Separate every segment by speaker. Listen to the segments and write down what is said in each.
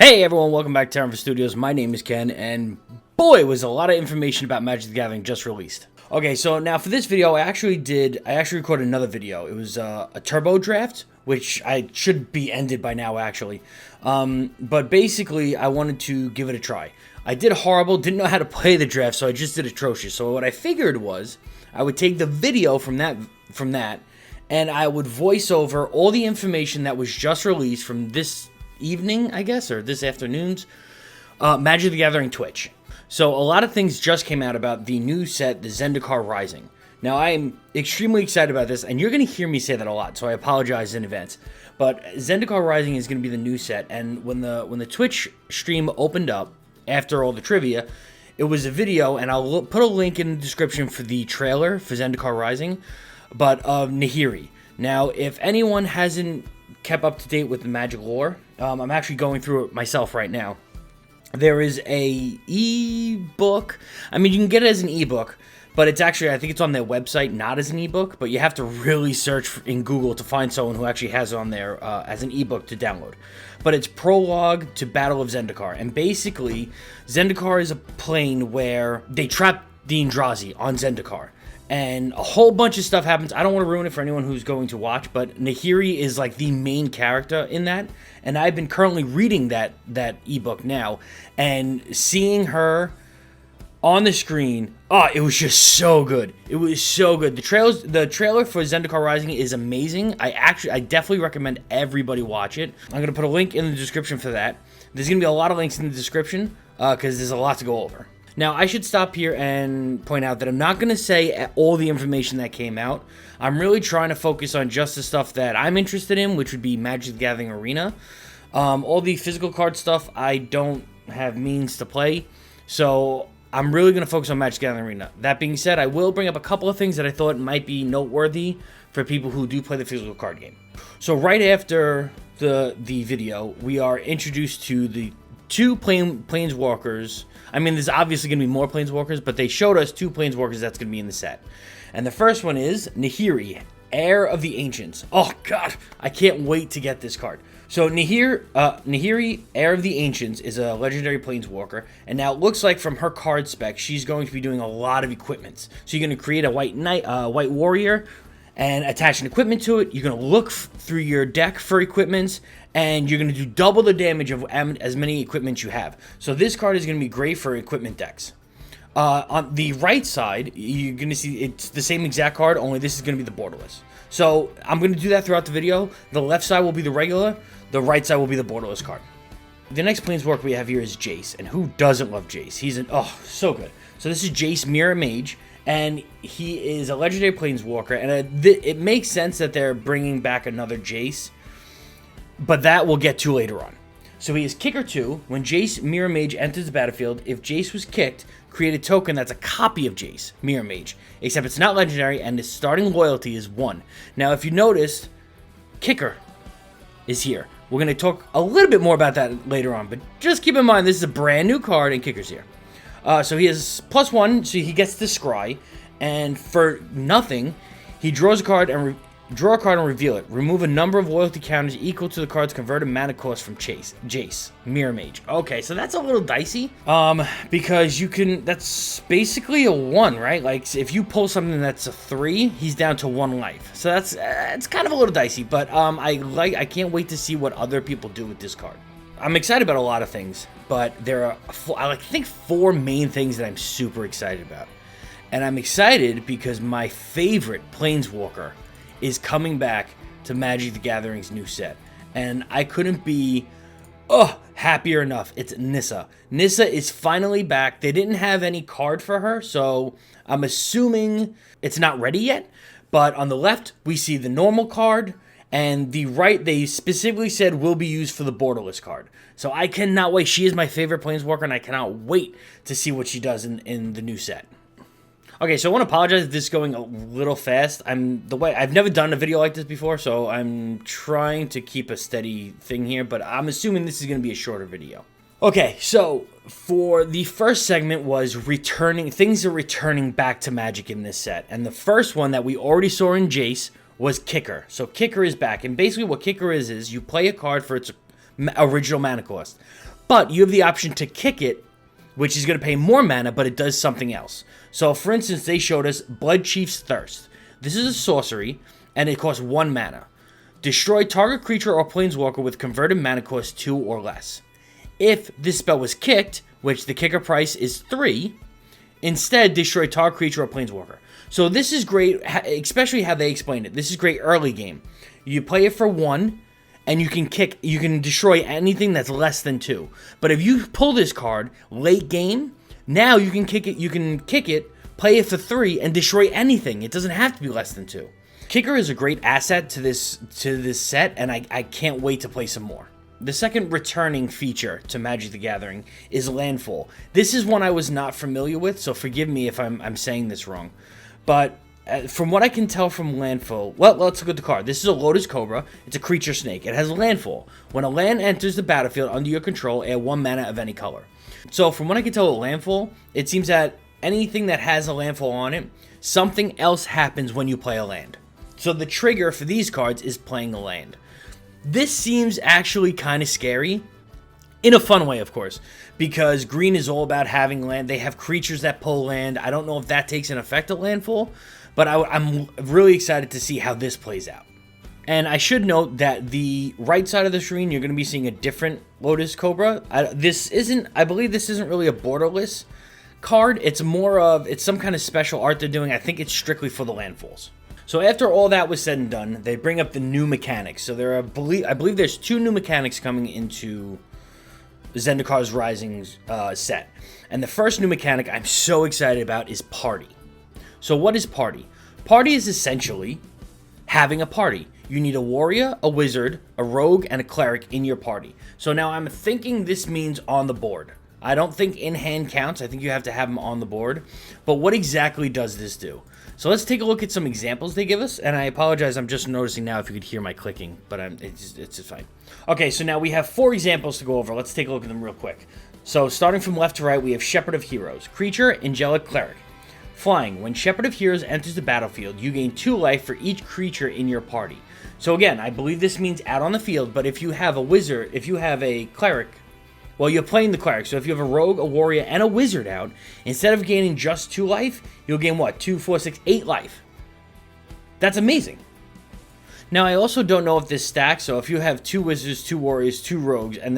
Speaker 1: Hey everyone, welcome back to Terran Studios. My name is Ken, and boy, was a lot of information about Magic the Gathering just released. Okay, so now for this video, I actually recorded another video. It was a turbo draft, which I should be ended by now, actually. But basically, I wanted to give it a try. I did horrible, didn't know how to play the draft, so I just did atrocious. So what I figured was, I would take the video from that, and I would voice over all the information that was just released from this evening, I guess, or this afternoon's Magic the Gathering Twitch. So a lot of things just came out about the new set, the Zendikar Rising. Now I'm extremely excited about this, and you're going to hear me say that a lot, so I apologize in advance. But Zendikar Rising is going to be the new set, and when the Twitch stream opened up after all the trivia, it was a video, and I'll put a link in the description for the trailer for Zendikar Rising, but of Nahiri. Now, if anyone hasn't kept up to date with the Magic lore, I'm actually going through it myself right now. There is a ebook. I mean, you can get it as an ebook, but it's actually, I think it's on their website, not as an ebook, but you have to really search in Google to find someone who actually has it on there as an ebook to download. But it's Prologue to Battle of Zendikar, and basically, Zendikar is a plane where they trap the Eldrazi on Zendikar. And a whole bunch of stuff happens. I don't want to ruin it for anyone who's going to watch, but Nahiri is like the main character in that. And I've been currently reading that ebook now, and seeing her on the screen, it was just so good. It was so good. The trailer for Zendikar Rising is amazing. I definitely recommend everybody watch it. I'm going to put a link in the description for that. There's going to be a lot of links in the description because there's a lot to go over. Now, I should stop here and point out that I'm not going to say all the information that came out. I'm really trying to focus on just the stuff that I'm interested in, which would be Magic the Gathering Arena. All the physical card stuff, I don't have means to play, so I'm really going to focus on Magic the Gathering Arena. That being said, I will bring up a couple of things that I thought might be noteworthy for people who do play the physical card game. So right after the video, we are introduced to the two planeswalkers. I mean, there's obviously going to be more planeswalkers, but they showed us two planeswalkers that's going to be in the set. And the first one is Nahiri, Heir of the Ancients. Oh, God, I can't wait to get this card. So Nahiri, Heir of the Ancients, is a legendary planeswalker, and now it looks like from her card spec, she's going to be doing a lot of equipments. So you're going to create a white warrior, and attach an equipment to it. You're going to look through your deck for equipments, and you're going to do double the damage of as many equipments you have. So this card is going to be great for equipment decks. On the right side, you're going to see it's the same exact card, only this is going to be the borderless. So I'm going to do that throughout the video. The left side will be the regular, the right side will be the borderless card. The next planeswalker we have here is Jace, and who doesn't love Jace? He's so good. So this is Jace Mirror Mage, and he is a legendary planeswalker, and it makes sense that they're bringing back another Jace, but that we'll get to later on. So he is Kicker 2. When Jace Mirror Mage enters the battlefield, if Jace was kicked, create a token that's a copy of Jace Mirror Mage, except it's not legendary, and its starting loyalty is 1. Now, if you notice, Kicker is here. We're going to talk a little bit more about that later on, but just keep in mind this is a brand new card, and Kicker's here. So he has +1, so he gets to scry, and for nothing, he draws a card and reveal it. Remove a number of loyalty counters equal to the card's converted mana cost from Jace Mirror Mage. Okay, so that's a little dicey, because that's basically a 1, right? Like, if you pull something that's a 3, he's down to 1 life. So it's kind of a little dicey, but I can't wait to see what other people do with this card. I'm excited about a lot of things, but there are, I think, 4 main things that I'm super excited about. And I'm excited because my favorite planeswalker is coming back to Magic the Gathering's new set. And I couldn't be happier enough. It's Nissa. Nissa is finally back. They didn't have any card for her, so I'm assuming it's not ready yet. But on the left, we see the normal card, and the right, they specifically said, will be used for the borderless card. So I cannot wait. She is my favorite planeswalker, and I cannot wait to see what she does in the new set. Okay, so I want to apologize if this is going a little fast. I've never done a video like this before, so I'm trying to keep a steady thing here, but I'm assuming this is going to be a shorter video. Okay, so for the first segment was things are returning back to Magic in this set. And the first one that we already saw in Jace was Kicker. So Kicker is back, and basically what Kicker is you play a card for its original mana cost. But you have the option to kick it, which is going to pay more mana, but it does something else. So, for instance, they showed us Blood Chief's Thirst. This is a sorcery, and it costs 1 mana. Destroy target creature or planeswalker with converted mana cost 2 or less. If this spell was kicked, which the kicker price is 3, instead destroy target creature or planeswalker. So this is great, especially how they explained it. This is great early game. You play it for 1, and you can destroy anything that's less than 2. But if you pull this card late game, now you can kick it, play it for 3, and destroy anything. It doesn't have to be less than 2. Kicker is a great asset to this set, and I can't wait to play some more. The second returning feature to Magic the Gathering is Landfall. This is one I was not familiar with, so forgive me if I'm saying this wrong. But from what I can tell from Landfall, well, let's look at the card. This is a Lotus Cobra. It's a creature snake. It has Landfall. When a land enters the battlefield under your control, add 1 mana of any color. So from what I can tell with Landfall, it seems that anything that has a Landfall on it, something else happens when you play a land. So the trigger for these cards is playing a land. This seems actually kind of scary, in a fun way, of course, because green is all about having land. They have creatures that pull land. I don't know if that takes an effect at Landfall, but I'm really excited to see how this plays out. And I should note that the right side of the screen, you're going to be seeing a different Lotus Cobra. I believe this isn't really a borderless card. It's some kind of special art they're doing. I think it's strictly for the landfalls. So after all that was said and done, they bring up the new mechanics. So I believe there's 2 new mechanics coming into Zendikar's Rising set. And the first new mechanic I'm so excited about is Party. So what is Party? Party is essentially having a party. You need a warrior, a wizard, a rogue, and a cleric in your party. So now I'm thinking this means on the board. I don't think in-hand counts. I think you have to have them on the board. But what exactly does this do? So let's take a look at some examples they give us. And I apologize, I'm just noticing now if you could hear my clicking, but it's just fine. Okay, so now we have 4 examples to go over. Let's take a look at them real quick. So starting from left to right, we have Shepherd of Heroes. Creature, Angelic Cleric. Flying. When Shepherd of Heroes enters the battlefield, you gain 2 life for each creature in your party. So again, I believe this means out on the field, but if you have a wizard, if you have a cleric, well, you're playing the cleric. So if you have a rogue, a warrior, and a wizard out, instead of gaining just 2 life, you'll gain what? 2, 4, 6, 8 life. That's amazing. Now, I also don't know if this stacks. So if you have 2 wizards, 2 warriors, 2 rogues, and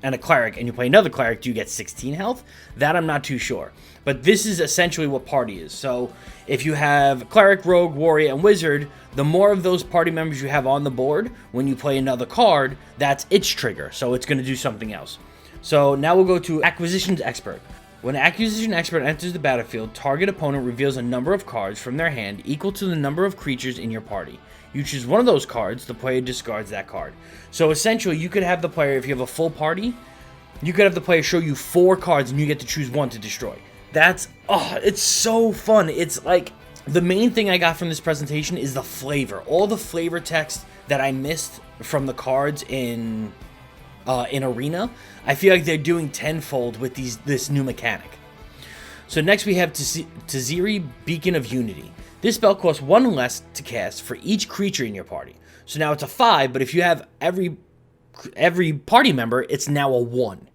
Speaker 1: a cleric, and you play another cleric, do you get 16 health? That I'm not too sure. But this is essentially what party is. So if you have cleric, rogue, warrior, and wizard, the more of those party members you have on the board, when you play another card, that's its trigger. So it's going to do something else. So now we'll go to Acquisitions Expert. When Acquisition Expert enters the battlefield, target opponent reveals a number of cards from their hand equal to the number of creatures in your party. You choose one of those cards, the player discards that card. So essentially, you could have the player, if you have a full party, you could have the player show you 4 cards and you get to choose 1 to destroy. It's so fun. It's like, the main thing I got from this presentation is the flavor. All the flavor text that I missed from the cards in Arena, I feel like they're doing tenfold with this new mechanic. So next we have Taziri, Beacon of Unity. This spell costs 1 less to cast for each creature in your party. So now it's a 5, but if you have every party member, it's now a 1.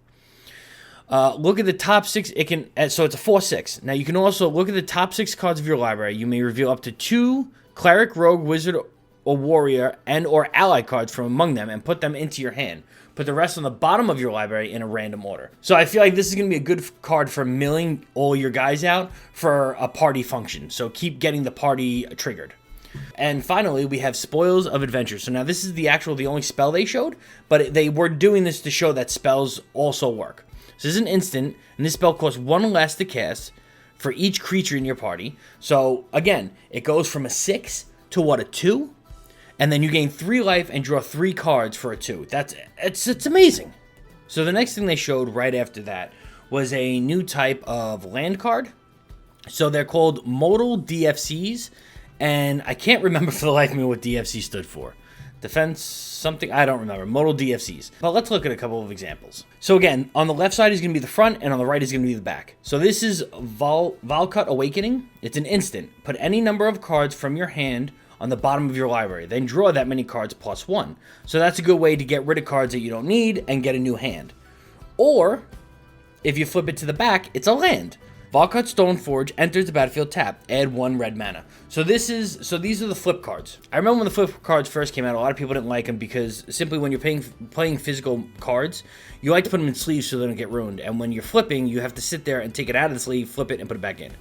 Speaker 1: Look at the top 6. So it's a 4/6. Now you can also look at the top 6 cards of your library. You may reveal up to 2 cleric, rogue, wizard, or warrior, and or ally cards from among them and put them into your hand. Put the rest on the bottom of your library in a random order. So I feel like this is going to be a good card for milling all your guys out for a party function. So keep getting the party triggered. And finally, we have Spoils of Adventure. So now this is the only spell they showed, but they were doing this to show that spells also work. So this is an instant, and this spell costs 1 less to cast for each creature in your party. So again, it goes from a 6 to a 2? And then you gain 3 life and draw 3 cards for a 2. It's amazing. So the next thing they showed right after that was a new type of land card. So they're called Modal DFCs, and I can't remember for the life of me what DFC stood for. Defense something, I don't remember. Modal DFCs. But let's look at a couple of examples. So again, on the left side is going to be the front, and on the right is going to be the back. So this is Valkut Awakening. It's an instant. Put any number of cards from your hand on the bottom of your library. Then draw that many cards plus 1. So that's a good way to get rid of cards that you don't need and get a new hand. Or, if you flip it to the back, it's a land. Valkut Stoneforge enters the battlefield tapped. Add 1 red mana. So these are the flip cards. I remember when the flip cards first came out, a lot of people didn't like them because simply when you're playing physical cards, you like to put them in sleeves so they don't get ruined. And when you're flipping, you have to sit there and take it out of the sleeve, flip it, and put it back in.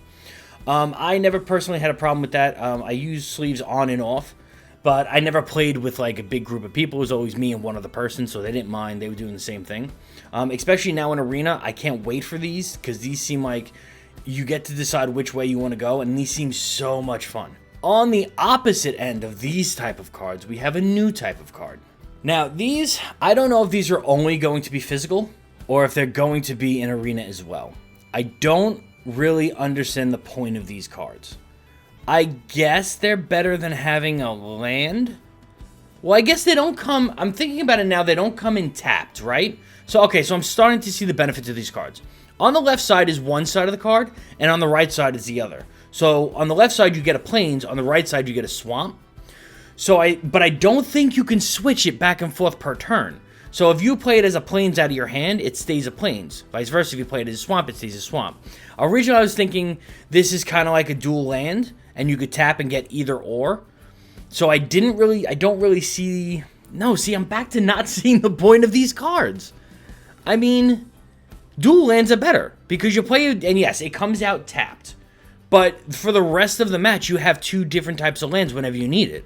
Speaker 1: I never personally had a problem with that. I use sleeves on and off, but I never played with like a big group of people. It was always me and one other person, so they didn't mind. They were doing the same thing. Especially now in Arena, I can't wait for these because these seem like you get to decide which way you want to go, and these seem so much fun. On the opposite end of these type of cards, we have a new type of card. Now, these, I don't know if these are only going to be physical or if they're going to be in Arena as well. I don't really understand the point of these cards. I guess they're better than having a land. Well, I guess they don't come, I'm thinking about it now, they don't come in tapped, right? So, okay, so I'm starting to see the benefits of these cards. On the left side is one side of the card, and on the right side is the other. So, on the left side you get a plains, on the right side you get a swamp. But I don't think you can switch it back and forth per turn. So if you play it as a plains out of your hand, it stays a plains. Vice versa, if you play it as a swamp, it stays a swamp. Originally, I was thinking this is kind of like a dual land, and you could tap and get either or. So I don't really see... No, see, I'm back to not seeing the point of these cards. I mean, dual lands are better, because you play it, and yes, it comes out tapped. But for the rest of the match, you have 2 different types of lands whenever you need it.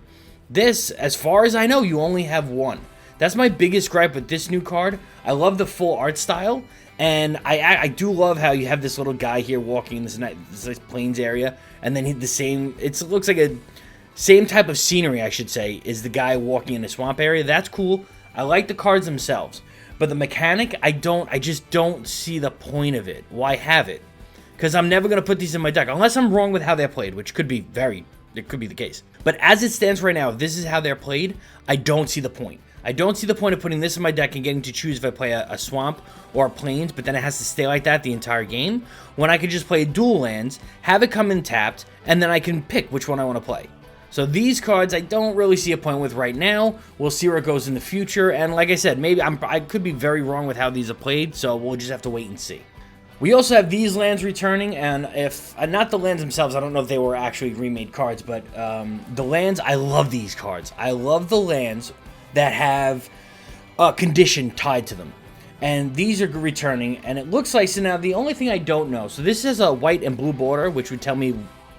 Speaker 1: This, as far as I know, you only have 1. That's my biggest gripe with this new card. I love the full art style, and I do love how you have this little guy here walking in this nice plains area, and then it looks like a same type of scenery, I should say, is the guy walking in the swamp area. That's cool. I like the cards themselves, but the mechanic, I just don't see the point of it. Why have it? Because I'm never going to put these in my deck, unless I'm wrong with how they're played, which could be it could be the case. But as it stands right now, if this is how they're played, I don't see the point. I don't see the point of putting this in my deck and getting to choose if I play a swamp or a plains, but then it has to stay like that the entire game, when I could just play dual lands, have it come in tapped, and then I can pick which one I want to play. So these cards I don't really see a point with right now. We'll see where it goes in the future, and like I said, maybe I could be very wrong with how these are played, so we'll just have to wait and see. We also have these lands returning, and if not the lands themselves, I don't know if they were actually remade cards, but the lands, I love these cards. I love the lands that have a condition tied to them, and these are returning, and it looks like, so now the only thing I don't know, so this is a white and blue border, which would tell me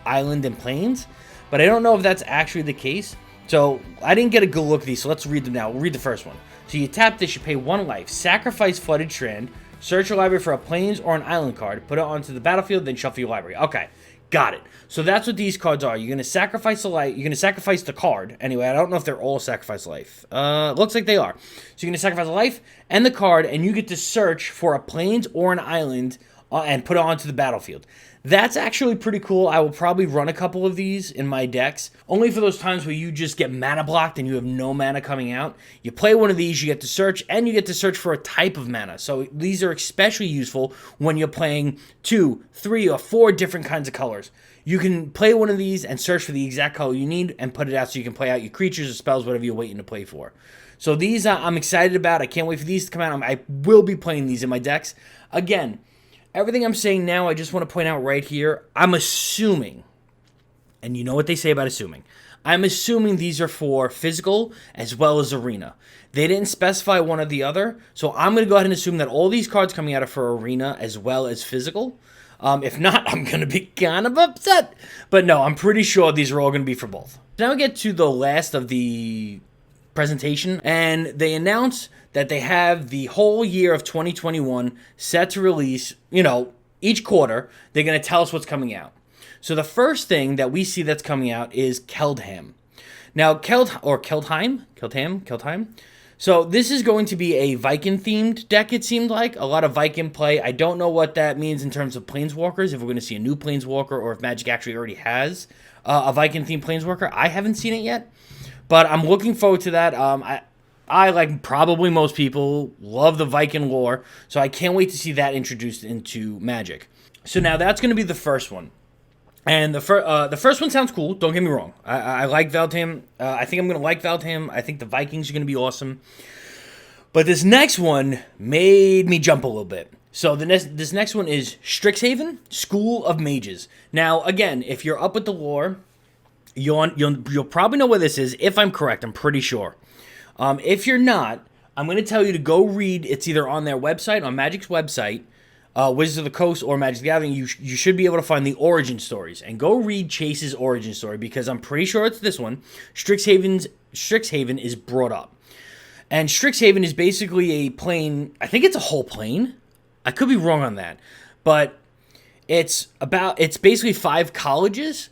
Speaker 1: island and plains, but I don't know if that's actually the case. So I didn't get a good look at these, so let's read them now. We'll read the first one. So you tap this, you pay 1 life, sacrifice Flooded Strand, search your library for a plains or an island card, put it onto the battlefield, then shuffle your library. Okay, got it. So that's what these cards are. You're going to sacrifice the life. You're going to sacrifice the card. Anyway, I don't know if they're all sacrifice life. Looks like they are. So you're going to sacrifice a life and the card, and you get to search for a plains or an island and put it onto the battlefield. That's actually pretty cool. I will probably run a couple of these in my decks, only for those times where you just get mana blocked and you have no mana coming out. You play one of these, you get to search, and you get to search for a type of mana. So these are especially useful when you're playing 2, 3, or 4 different kinds of colors. You can play one of these and search for the exact color you need and put it out so you can play out your creatures or spells, whatever you're waiting to play for. So these I'm excited about. I can't wait for these to come out. I will be playing these in my decks. Again, everything I'm saying now, I just want to point out right here, I'm assuming, and you know what they say about assuming, I'm assuming these are for physical as well as arena. They didn't specify one or the other, so I'm going to go ahead and assume that all these cards coming out are for arena as well as physical. If not, I'm going to be kind of upset. But no, I'm pretty sure these are all going to be for both. Now we get to the last of the presentation, and they announce that they have the whole year of 2021 set to release, each quarter. They're going to tell us what's coming out. So the first thing that we see that's coming out is Keldham. Now, Keldheim. So this is going to be a Viking-themed deck, it seemed like. A lot of Viking play. I don't know what that means in terms of Planeswalkers, if we're going to see a new Planeswalker, or if Magic actually already has a Viking-themed Planeswalker. I haven't seen it yet, but I'm looking forward to that. I, like probably most people, love the Viking lore, so I can't wait to see that introduced into Magic. So now that's going to be the first one. And the first one sounds cool, don't get me wrong. I like Keldham. I think I'm going to like Keldham. I think the Vikings are going to be awesome. But this next one made me jump a little bit. So this next one is Strixhaven, School of Mages. Now, again, if you're up with the lore, you'll probably know where this is. If I'm correct, I'm pretty sure. If you're not, I'm going to tell you to go read. It's either on their website, on Magic's website, Wizards of the Coast, or Magic the Gathering. You should be able to find the origin stories. And go read Chase's origin story, because I'm pretty sure it's this one. Strixhaven is brought up. And Strixhaven is basically a plane. I think it's a whole plane. I could be wrong on that. But it's basically 5 colleges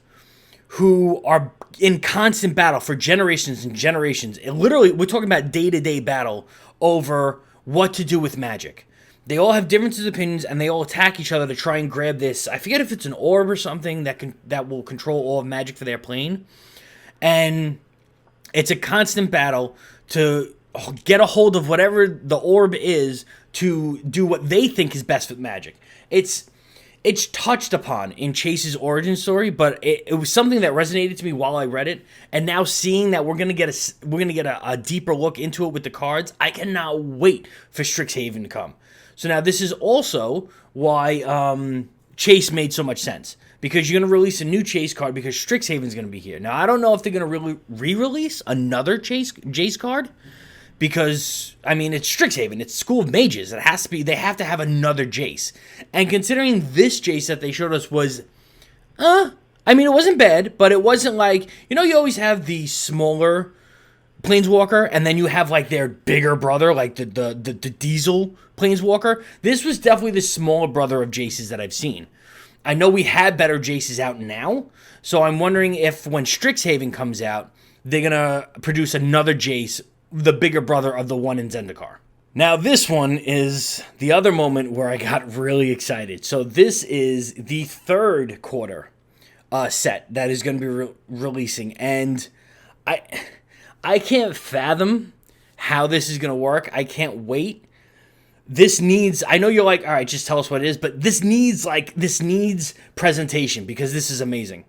Speaker 1: who are in constant battle for generations and generations. We're talking about day-to-day battle over what to do with Magic. They all have differences of opinions, and they all attack each other to try and grab this. I forget if it's an orb or something that will control all of Magic for their plane. And it's a constant battle to get a hold of whatever the orb is to do what they think is best with Magic. It's touched upon in Chase's origin story, but it was something that resonated to me while I read it. And now seeing that we're gonna get a deeper look into it with the cards, I cannot wait for Strixhaven to come. So now this is also why Chase made so much sense, because you're gonna release a new Chase card because Strixhaven's gonna be here. Now I don't know if they're gonna really re-release another Jace card. Because, I mean, it's Strixhaven. It's School of Mages. It has to be. They have to have another Jace. And considering this Jace that they showed us was, I mean, it wasn't bad, but it wasn't like, you always have the smaller Planeswalker, and then you have, like, their bigger brother, like the Diesel Planeswalker. This was definitely the smaller brother of Jaces that I've seen. I know we have better Jaces out now, so I'm wondering if when Strixhaven comes out, they're going to produce another Jace, the bigger brother of the one in Zendikar. Now, this one is the other moment where I got really excited. So this is the 3rd quarter set that is going to be releasing. And I can't fathom how this is going to work. I can't wait. This needs, I know you're like, all right, just tell us what it is. But this needs presentation, because this is amazing.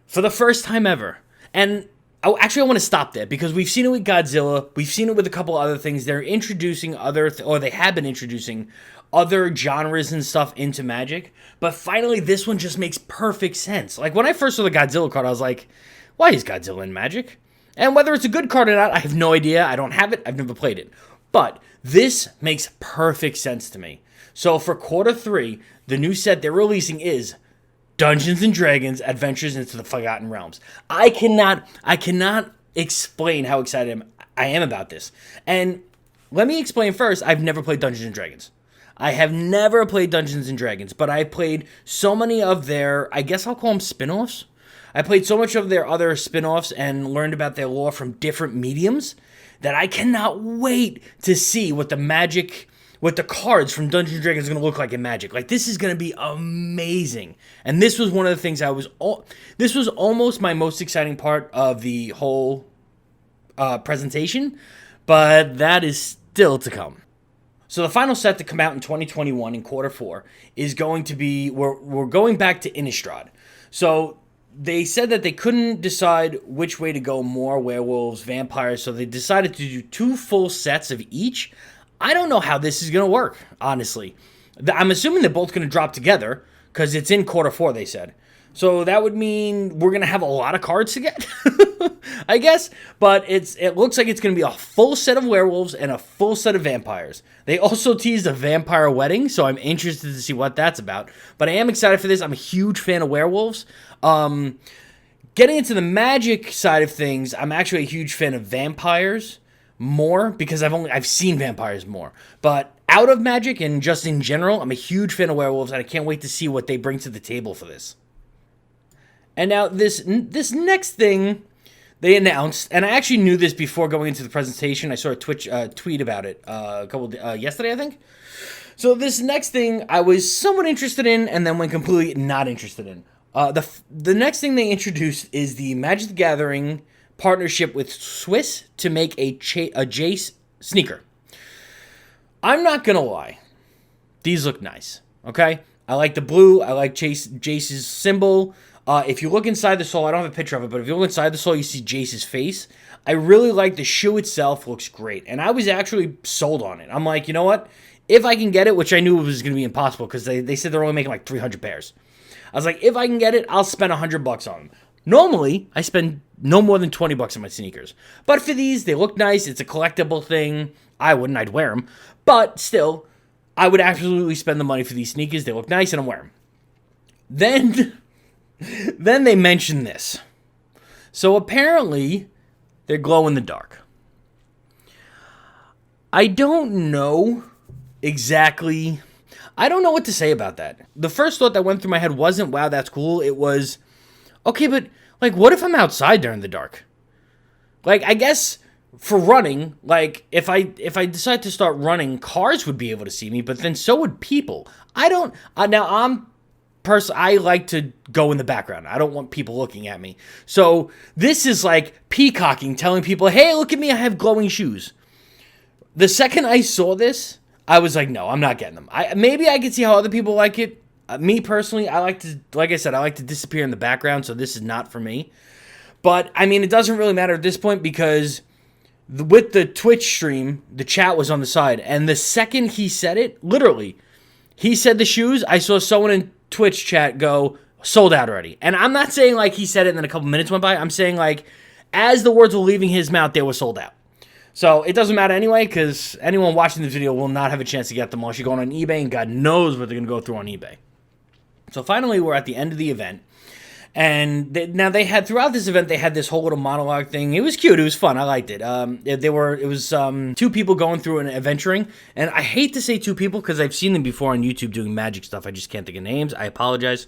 Speaker 1: For the first time ever. And I want to stop there, because we've seen it with Godzilla. We've seen it with a couple other things. They're introducing they have been introducing other genres and stuff into Magic. But finally, this one just makes perfect sense. Like, when I first saw the Godzilla card, I was like, why is Godzilla in Magic? And whether it's a good card or not, I have no idea. I don't have it. I've never played it. But this makes perfect sense to me. So for quarter 3, the new set they're releasing is Dungeons & Dragons Adventures into the Forgotten Realms. I cannot explain how excited I am about this. And let me explain first, I've never played Dungeons & Dragons. I have never played Dungeons & Dragons, but I played so many of their, I guess I'll call them spin-offs. I played so much of their other spin-offs and learned about their lore from different mediums that I cannot wait to see what the cards from Dungeons & Dragons are going to look like in Magic. Like, this is going to be amazing. And this was one of the things this was almost my most exciting part of the whole presentation, but that is still to come. So the final set to come out in 2021 in quarter 4 is going to be, we're going back to Innistrad. So they said that they couldn't decide which way to go, more werewolves, vampires, so they decided to do 2 full sets of each. I don't know how this is going to work, honestly. I'm assuming they're both going to drop together, because it's in quarter 4, they said. So that would mean we're going to have a lot of cards to get, I guess. But it looks like it's going to be a full set of werewolves and a full set of vampires. They also teased a vampire wedding, so I'm interested to see what that's about. But I am excited for this. I'm a huge fan of werewolves. Getting into the Magic side of things, I'm actually a huge fan of vampires more, because I've seen vampires more. But out of Magic and just in general, I'm a huge fan of werewolves, and I can't wait to see what they bring to the table for this. And now this next thing they announced, and I actually knew this before going into the presentation. I saw a tweet about it yesterday, I think. So this next thing I was somewhat interested in, and then went completely not interested in. The next thing they introduced is the Magic the Gathering partnership with Swiss to make a Jace sneaker. I'm not gonna lie, these look nice. Okay, I like the blue. I like Jace's symbol. If you look inside the soul, I don't have a picture of it, but if you look inside the soul, you see Jace's face. I really like the shoe itself. Looks great. And I was actually sold on it. I'm like, you know what? If I can get it, which I knew was going to be impossible because they said they're only making like 300 pairs. I was like, if I can get it, I'll spend $100 on them. Normally, I spend no more than $20 on my sneakers. But for these, they look nice. It's a collectible thing. I wouldn't. I'd wear them. But still, I would absolutely spend the money for these sneakers. They look nice and I'm wearing them. Then they mention this. So apparently, they're glow in the dark. I don't know exactly. I don't know what to say about that. The first thought that went through my head wasn't, wow, that's cool. It was, okay, but like, what if I'm outside during the dark? Like, I guess for running, like, if I decide to start running, cars would be able to see me, but then so would people. I don't, I like to go in the background. I don't want people looking at me. So this is like peacocking, telling people, hey, look at me, I have glowing shoes. The second I saw this, I was like, no, I'm not getting them. Maybe I could see how other people like it. Me personally, I like to, like I said, I like to disappear in the background, so this is not for me. But, I mean, it doesn't really matter at this point because with the Twitch stream, the chat was on the side. And the second he said it, literally, he said the shoes, I saw someone in Twitch chat go, sold out already. And I'm not saying like he said it and then a couple minutes went by. I'm saying like as the words were leaving his mouth, they were sold out. So it doesn't matter anyway because anyone watching this video will not have a chance to get them unless you're going on eBay, and God knows what they're going to go through on eBay. So finally, we're at the end of the event. And now they had, throughout this event, they had this whole little monologue thing. It was cute. It was fun. I liked it. It was two people going through an adventuring. And I hate to say two people because I've seen them before on YouTube doing magic stuff. I just can't think of names. I apologize.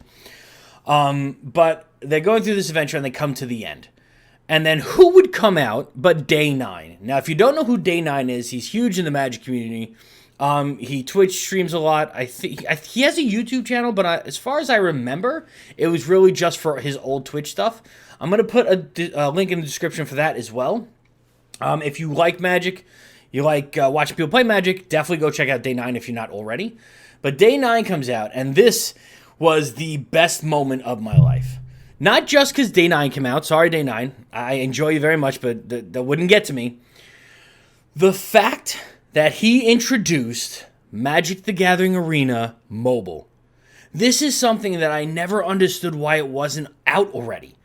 Speaker 1: But they're going through this adventure and they come to the end. And then who would come out but Daynine? Now, if you don't know who Daynine is, he's huge in the magic community. He Twitch streams a lot. I think he has a YouTube channel, but as far as I remember, it was really just for his old Twitch stuff. I'm going to put a link in the description for that as well. If you like magic, you like watching people play magic, definitely go check out Daynine if you're not already. But Daynine comes out, and this was the best moment of my life. Not just because Daynine came out. Sorry, Daynine. I enjoy you very much, but that wouldn't get to me. The fact that he introduced Magic the Gathering Arena mobile. This is something that I never understood why it wasn't out already.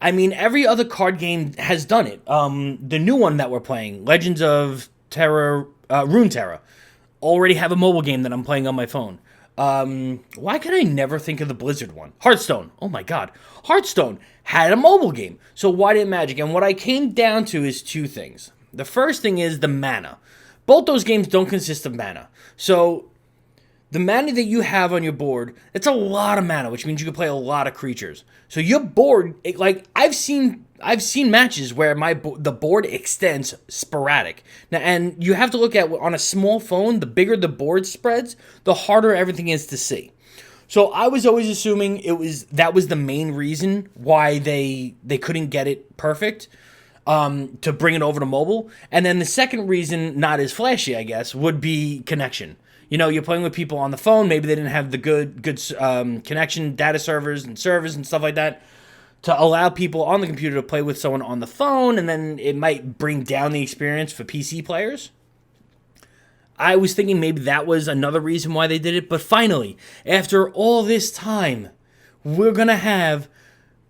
Speaker 1: I mean, every other card game has done it. The new one that we're playing, Legends of Terra, Runeterra, already have a mobile game that I'm playing on my phone. Why can I never think of the Blizzard one? Hearthstone. Oh my god. Hearthstone had a mobile game. So why didn't Magic? And what I came down to is two things. The first thing is the mana. Both those games don't consist of mana. So the mana that you have on your board, it's a lot of mana, which means you can play a lot of creatures. So your board, like I've seen matches where the board extends sporadic. Now, and you have to look at, on a small phone, the bigger the board spreads, the harder everything is to see. So I was always assuming that was the main reason why they couldn't get it perfect. To bring it over to mobile. And then the second reason, not as flashy, I guess, would be connection. You know, you're playing with people on the phone. Maybe they didn't have the good connection, data servers and stuff like that to allow people on the computer to play with someone on the phone. And then it might bring down the experience for PC players. I was thinking maybe that was another reason why they did it. But finally, after all this time, we're going to have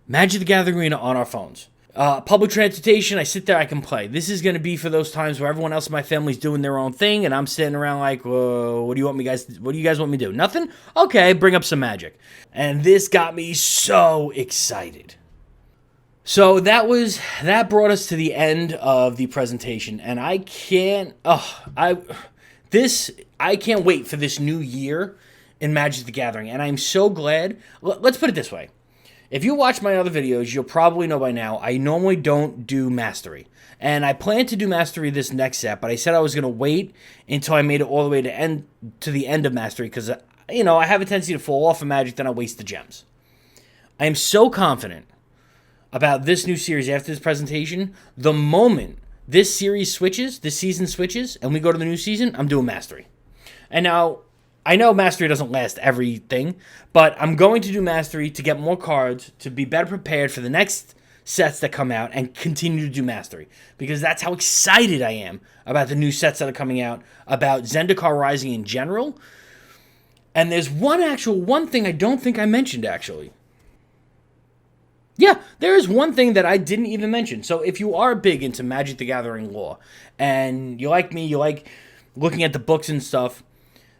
Speaker 1: Magic the Gathering Arena on our phones. Public transportation, I sit there, I can play. This is going to be for those times where everyone else in my family's doing their own thing, and I'm sitting around like, whoa, what do you guys want me to do? Nothing? Okay, bring up some Magic. And this got me so excited. So that brought us to the end of the presentation, and I can't wait for this new year in Magic the Gathering, and I'm so glad. Let's put it this way. If you watch my other videos, you'll probably know by now, I normally don't do Mastery. And I plan to do Mastery this next set, but I said I was going to wait until I made it all the way to the end of Mastery, because, you know, I have a tendency to fall off of Magic, then I waste the gems. I am so confident about this new series after this presentation. The moment this season switches, and we go to the new season, I'm doing Mastery. And now, I know Mastery doesn't last everything, but I'm going to do Mastery to get more cards, to be better prepared for the next sets that come out, and continue to do Mastery. Because that's how excited I am about the new sets that are coming out, about Zendikar Rising in general. And there's one thing I don't think I mentioned, actually. Yeah, there is one thing that I didn't even mention. So if you are big into Magic the Gathering lore, and you like me, you like looking at the books and stuff,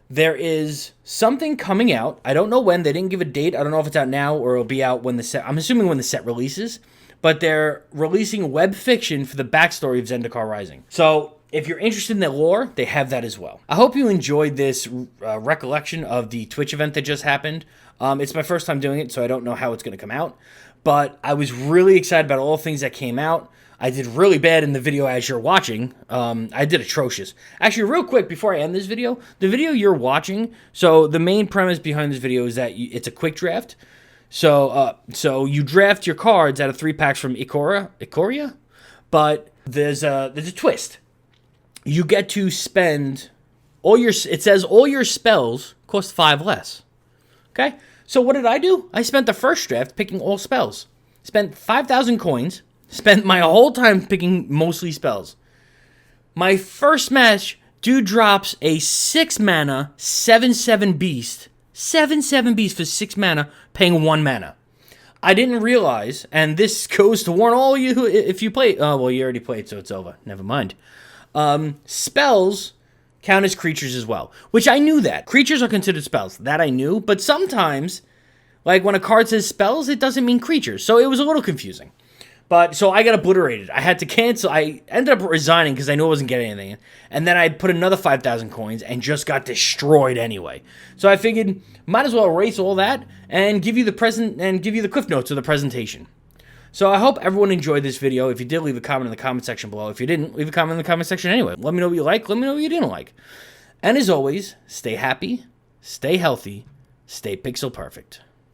Speaker 1: there is something coming out. I don't know when. They didn't give a date. I don't know if it's out now or it'll be out when the set... I'm assuming when the set releases. But they're releasing web fiction for the backstory of Zendikar Rising. So if you're interested in the lore, they have that as well. I hope you enjoyed this recollection of the Twitch event that just happened. It's my first time doing it, so I don't know how it's going to come out. But I was really excited about all the things that came out. I did really bad in the video as you're watching. I did atrocious. Actually, real quick, before I end this video, the video you're watching, so the main premise behind this video is that it's a quick draft. So you draft your cards out of 3 packs from Ikoria, but there's a twist. You get to spend it says all your spells cost 5 less. Okay? So what did I do? I spent the first draft picking all spells. Spent 5,000 coins. Spent my whole time picking mostly spells. My first match, dude drops a 6 mana, 7/7 beast. 7/7 beast for 6 mana, paying 1 mana. I didn't realize, and this goes to warn all you if you play... Oh, well, you already played, so it's over. Never mind. Spells count as creatures as well, which I knew that. Creatures are considered spells. That I knew, but sometimes, like when a card says spells, it doesn't mean creatures. So it was a little confusing. But, so I got obliterated. I had to cancel. I ended up resigning because I knew I wasn't getting anything. And then I put another 5,000 coins and just got destroyed anyway. So I figured, might as well erase all that and give you the cliff notes of the presentation. So I hope everyone enjoyed this video. If you did, leave a comment in the comment section below. If you didn't, leave a comment in the comment section anyway. Let me know what you like. Let me know what you didn't like. And as always, stay happy, stay healthy, stay pixel perfect.